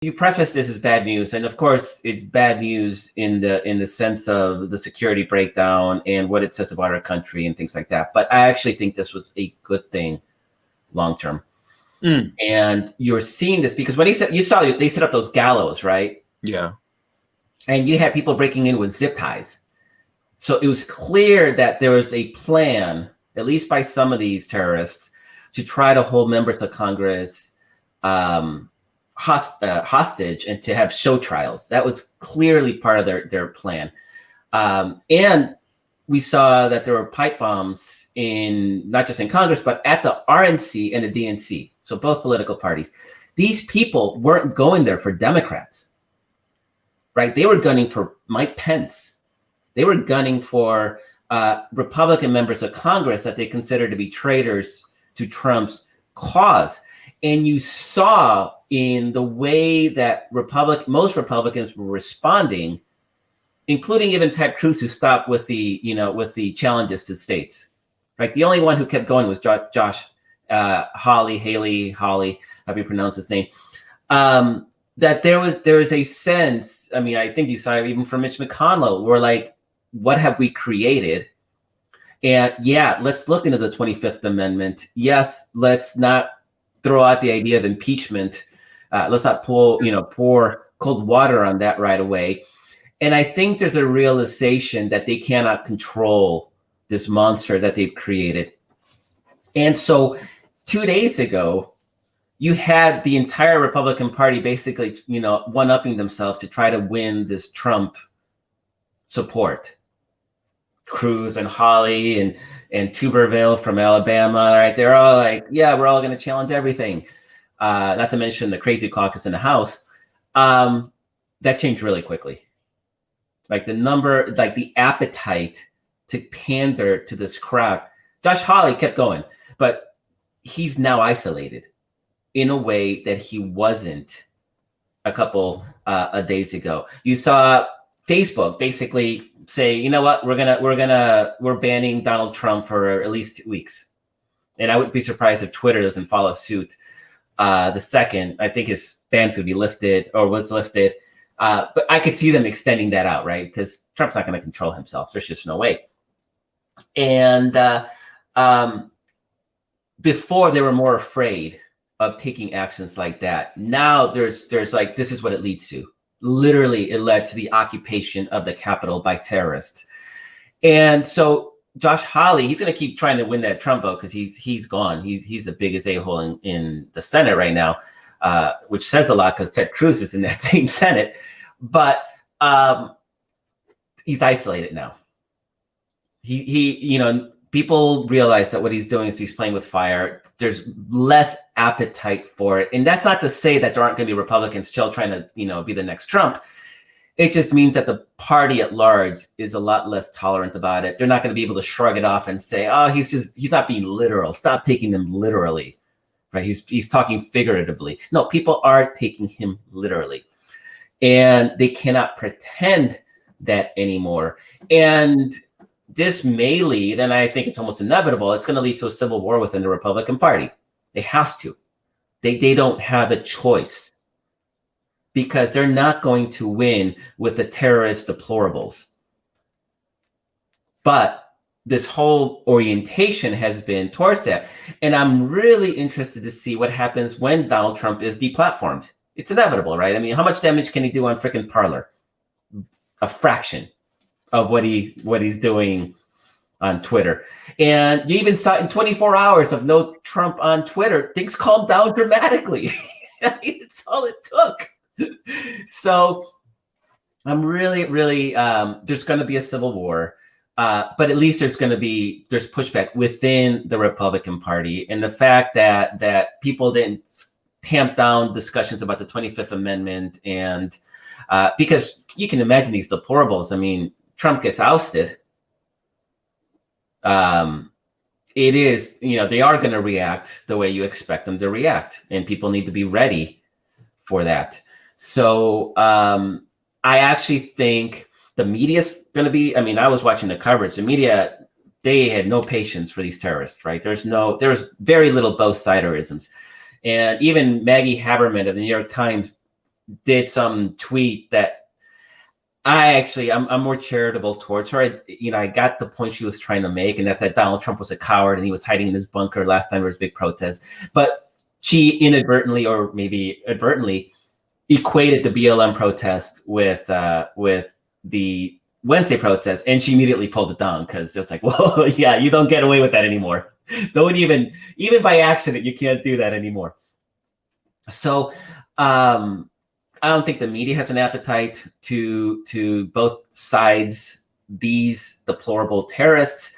you preface this as bad news, and of course it's bad news in the sense of the security breakdown and what it says about our country and things like that. But I actually think this was a good thing long term. And you're seeing this because when they set up those gallows, right? Yeah. And you had people breaking in with zip ties. So it was clear that there was a plan, at least by some of these terrorists, to try to hold members of Congress hostage and to have show trials. That was clearly part of their plan. And we saw that there were pipe bombs not just in Congress, but at the RNC and the DNC. So both political parties. These people weren't going there for Democrats, right? They were gunning for Mike Pence. They were gunning for Republican members of Congress that they considered to be traitors to Trump's cause. And you saw in the way that most Republicans were responding, including even Ted Cruz, who stopped with the challenges to states. Right, the only one who kept going was Josh Hawley, however you pronounce his name. That there was a sense. I mean, I think you saw it even from Mitch McConnell. We're like, what have we created? And yeah, let's look into the 25th Amendment. Yes, let's not throw out the idea of impeachment. Let's not pour cold water on that right away. And I think there's a realization that they cannot control this monster that they've created. And so 2 days ago, you had the entire Republican Party basically, one-upping themselves to try to win this Trump support. Cruz and Hawley and Tuberville from Alabama, right? They're all like, yeah, we're all going to challenge everything. Not to mention the crazy caucus in the House. That changed really quickly. Like the appetite to pander to this crowd. Josh Hawley kept going, but he's now isolated in a way that he wasn't a couple of days ago. You saw Facebook basically say, you know what, we're banning Donald Trump for at least 2 weeks. And I wouldn't be surprised if Twitter doesn't follow suit. The second, I think his bans would be lifted or was lifted. But I could see them extending that out, right? Because Trump's not going to control himself. There's just no way. And before they were more afraid of taking actions like that. Now there's like, this is what it leads to. Literally, it led to the occupation of the Capitol by terrorists. And so Josh Hawley, he's going to keep trying to win that Trump vote because he's gone. He's the biggest a-hole in the Senate right now, which says a lot because Ted Cruz is in that same Senate. But he's isolated now. People realize that what he's doing is he's playing with fire. There's less appetite for it. And that's not to say that there aren't going to be Republicans still trying to, be the next Trump. It just means that the party at large is a lot less tolerant about it. They're not going to be able to shrug it off and say, oh, he's not being literal. Stop taking him literally, right? He's talking figuratively. No, people are taking him literally. And they cannot pretend that anymore. And this may lead, and I think it's almost inevitable, it's going to lead to a civil war within the Republican Party. It has to. They don't have a choice because they're not going to win with the terrorist deplorables. But this whole orientation has been towards that. And I'm really interested to see what happens when Donald Trump is deplatformed. It's inevitable, right? I mean, how much damage can he do on frickin' Parler? A fraction of what he's doing on Twitter. And you even saw in 24 hours of no Trump on Twitter, things calmed down dramatically. It's all it took. So I'm really, there's going to be a civil war, but at least there's pushback within the Republican Party. And the fact that people didn't tamp down discussions about the 25th Amendment and because you can imagine these deplorables. I mean, Trump gets ousted. It is, they are going to react the way you expect them to react, and people need to be ready for that. So I actually think the media's going to be, I was watching the coverage. The media, they had no patience for these terrorists, right? There's very little both siderisms. And even Maggie Haberman of the New York Times did some tweet that I'm more charitable towards her. I got the point she was trying to make, and that's that Donald Trump was a coward and he was hiding in his bunker last time there was a big protest. But she inadvertently, or maybe advertently, equated the BLM protest with the Wednesday protest, and she immediately pulled it down because it's like, well, yeah, you don't get away with that anymore. Don't even by accident, you can't do that anymore. So I don't think the media has an appetite to both sides these deplorable terrorists.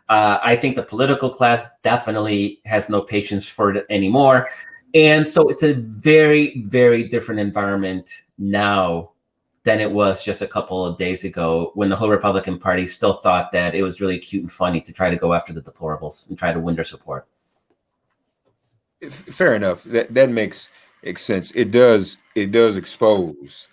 I think the political class definitely has no patience for it anymore. And so it's a very, very different environment now than it was just a couple of days ago, when the whole Republican Party still thought that it was really cute and funny to try to go after the deplorables and try to win their support. Fair enough. That makes sense. It does expose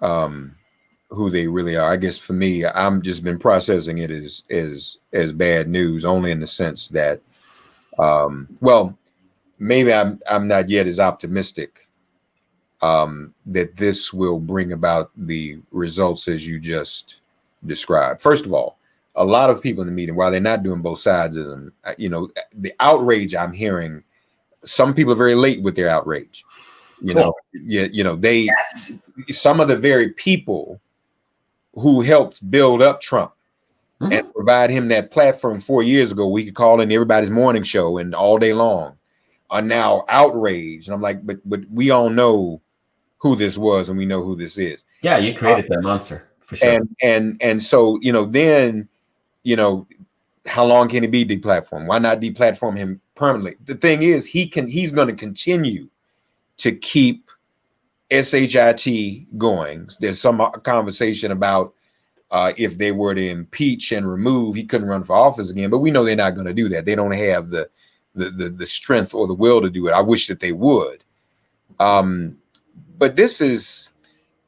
who they really are. I guess for me, I'm just been processing it as bad news, only in the sense that well, maybe I'm not yet as optimistic that this will bring about the results as you just described. First of all, a lot of people in the meeting, while they're not doing both sides of them, the outrage I'm hearing, some people are very late with their outrage. Some of the very people who helped build up Trump and provide him that platform 4 years ago, we could call in everybody's morning show and all day long, are now outraged. And I'm like, but we all know who this was, and we know who this is. Yeah, you created that monster for sure. And so, then, how long can he be deplatformed? Why not deplatform him permanently? The thing is, he's going to continue to keep SHIT going. There's some conversation about if they were to impeach and remove, he couldn't run for office again. But we know they're not going to do that. They don't have the strength or the will to do it. I wish that they would. But this is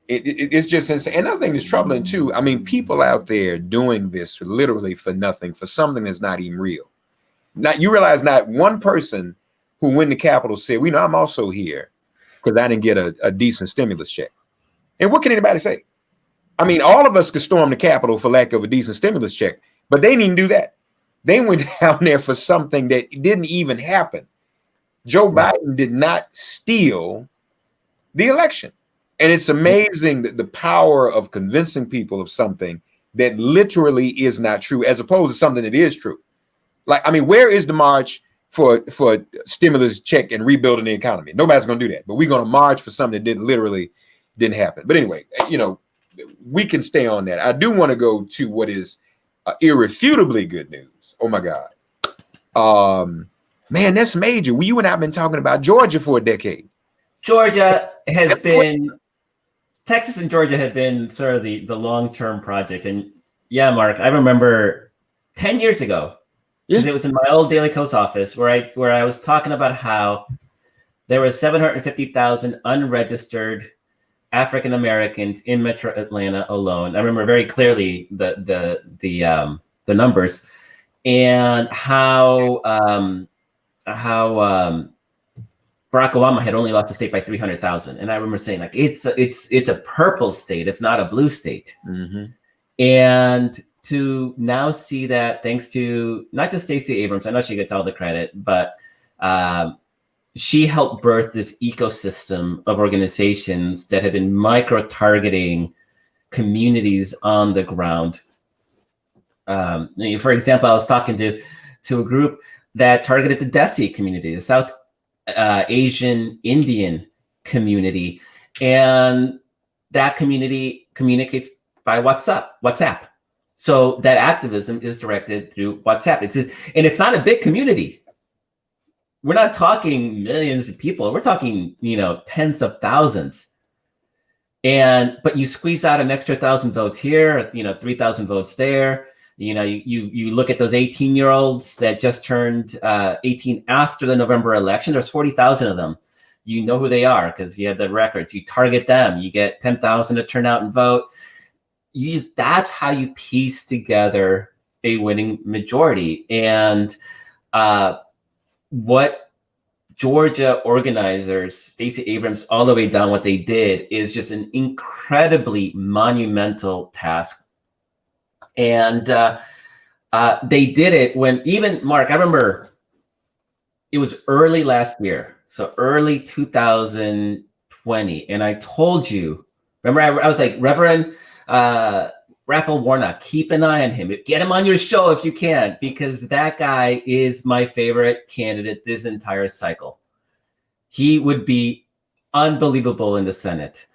it's just insane. Another thing that's troubling too. I mean, people out there doing this literally for nothing, for something that's not even real. Now you realize not one person who went to Capitol said, "We know I'm also here because I didn't get a decent stimulus check." And what can anybody say? I mean, all of us could storm the Capitol for lack of a decent stimulus check, but they didn't even do that. They went down there for something that didn't even happen. Joe Biden did not steal the election. And it's amazing that the power of convincing people of something that literally is not true, as opposed to something that is true. Like, I mean, where is the march for stimulus check and rebuilding the economy? Nobody's going to do that, but we're going to march for something that didn't happen. But anyway, we can stay on that. I do want to go to what is irrefutably good news. Oh my God. Man, that's major. You and I have been talking about Georgia for a decade. Georgia has been, Texas and Georgia have been sort of the long-term project. And yeah, Mark, I remember 10 years ago, because it was in my old Daily Kos office where I was talking about how there was 750,000 unregistered African Americans in Metro Atlanta alone. I remember very clearly the numbers, and how Barack Obama had only lost the state by 300,000. And I remember saying, like, it's a purple state, if not a blue state. Mm-hmm. And to now see that, thanks to not just Stacey Abrams, I know she gets all the credit, but she helped birth this ecosystem of organizations that have been micro-targeting communities on the ground. For example, I was talking to a group that targeted the Desi community, the South Asian Indian community, and that community communicates by WhatsApp. So that activism is directed through WhatsApp. It's not a big community. We're not talking millions of people. We're talking, tens of thousands. But you squeeze out an extra 1,000 votes here, 3,000 votes there. You look at those 18-year-olds that just turned 18 after the November election. There's 40,000 of them. You know who they are because you have the records. You target them. You get 10,000 to turn out and vote. That's how you piece together a winning majority. And what Georgia organizers, Stacey Abrams, all the way down, what they did is just an incredibly monumental task. And they did it when even, Mark, I remember it was early last year, so early 2020. And I told you, remember, I was like, Reverend Raphael Warnock, keep an eye on him. Get him on your show if you can, because that guy is my favorite candidate this entire cycle. He would be unbelievable in the Senate.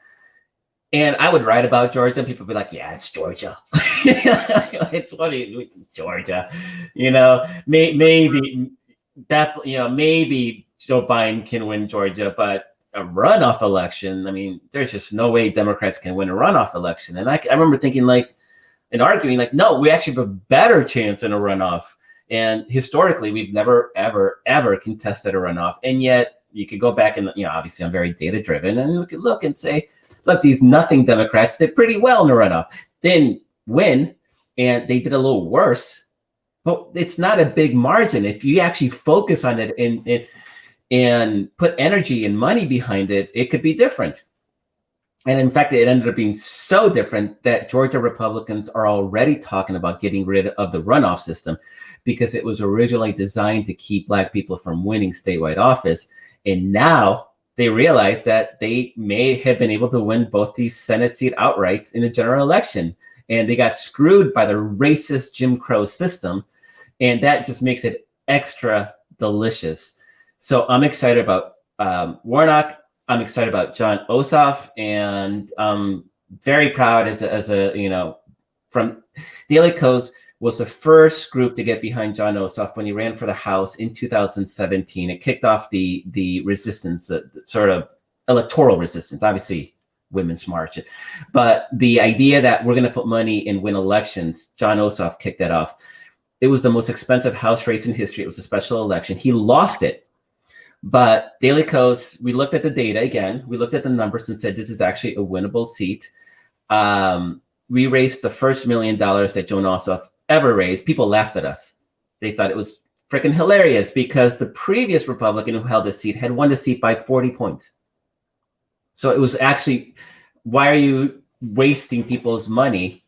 And I would write about Georgia, and people would be like, yeah, it's Georgia. It's funny, Georgia. You know, maybe, definitely, you know, maybe Joe Biden can win Georgia, but a runoff election, I mean, there's just no way Democrats can win a runoff election. And I remember thinking, like, and arguing, like, no, we actually have a better chance in a runoff. And historically, we've never, ever, ever contested a runoff. And yet you could go back and, you know, obviously I'm very data driven, and we could look and say, look, these nothing Democrats did pretty well in the runoff. Didn't win, and they did a little worse, but it's not a big margin. If you actually focus on it and put energy and money behind it, it could be different. And in fact, it ended up being so different that Georgia Republicans are already talking about getting rid of the runoff system, because it was originally designed to keep Black people from winning statewide office. And now they realize that they may have been able to win both these Senate seat outright in the general election. And they got screwed by the racist Jim Crow system. And that just makes it extra delicious. So I'm excited about Warnock. I'm excited about Jon Ossoff, and I'm very proud as a you know, from Daily Kos was the first group to get behind Jon Ossoff when he ran for the House in 2017. It kicked off the resistance, the sort of electoral resistance, obviously Women's March, but the idea that we're going to put money and win elections, Jon Ossoff kicked that off. It was the most expensive House race in history. It was a special election. He lost it. But Daily Kos, we looked at the data again. We looked at the numbers and said, this is actually a winnable seat. We raised the first $1 million that Jon Ossoff ever raised. People laughed at us. They thought it was freaking hilarious because the previous Republican who held the seat had won the seat by 40 points. So it was actually, why are you wasting people's money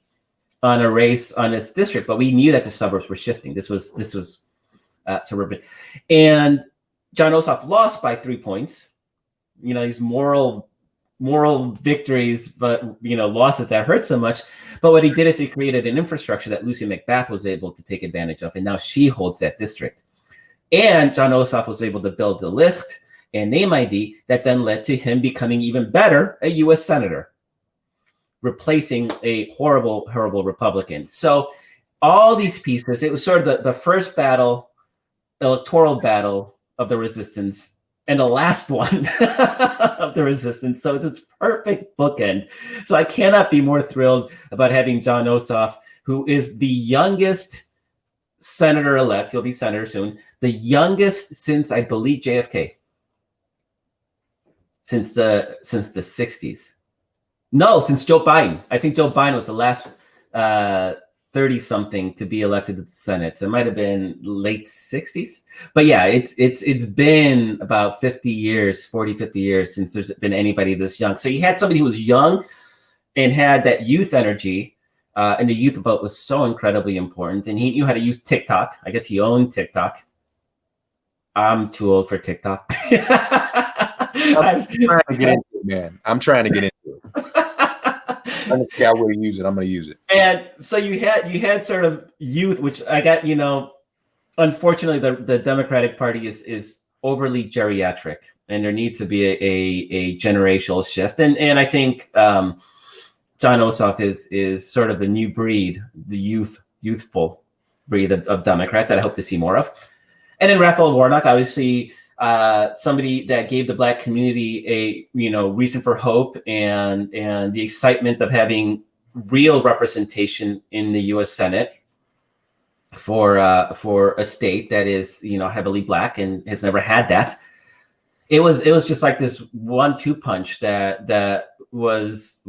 on a race on this district? But we knew that the suburbs were shifting. This was suburban. And Jon Ossoff lost by 3 points. You know, these moral victories, but, you know, losses that hurt so much. But what he did is he created an infrastructure that Lucy McBath was able to take advantage of, and now she holds that district. And Jon Ossoff was able to build the list and name ID that then led to him becoming even better a U.S. senator, replacing a horrible Republican. So all these pieces, it was sort of the first battle, electoral battle of the resistance, and the last one of the resistance. So it's its perfect bookend. So I cannot be more thrilled about having Jon Ossoff, who is the youngest senator-elect, he'll be senator soon, the youngest since, I believe, JFK, since the 60s. No, since Joe Biden. I think Joe Biden was the last 30-something to be elected to the Senate. So it might have been late 60s. But yeah, it's been about 50 years since there's been anybody this young. So you had somebody who was young and had that youth energy, and the youth vote was so incredibly important. And he knew how to use TikTok. I guess he owned TikTok. I'm too old for TikTok. I'm trying to get into it, man. I'm trying to get into it. I will use it. I'm going to use it. And so you had sort of youth, which I got, you know, unfortunately the Democratic Party is overly geriatric, and there needs to be a generational shift. And I think Jon Ossoff is sort of the new breed, the youthful breed of Democrat that I hope to see more of. And then Raphael Warnock, obviously, somebody that gave the Black community a, you know, reason for hope and the excitement of having real representation in the U.S. Senate for a state that is, you know, heavily Black and has never had that. It was just like this 1-2 punch that was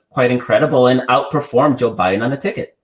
quite incredible and outperformed Joe Biden on the ticket.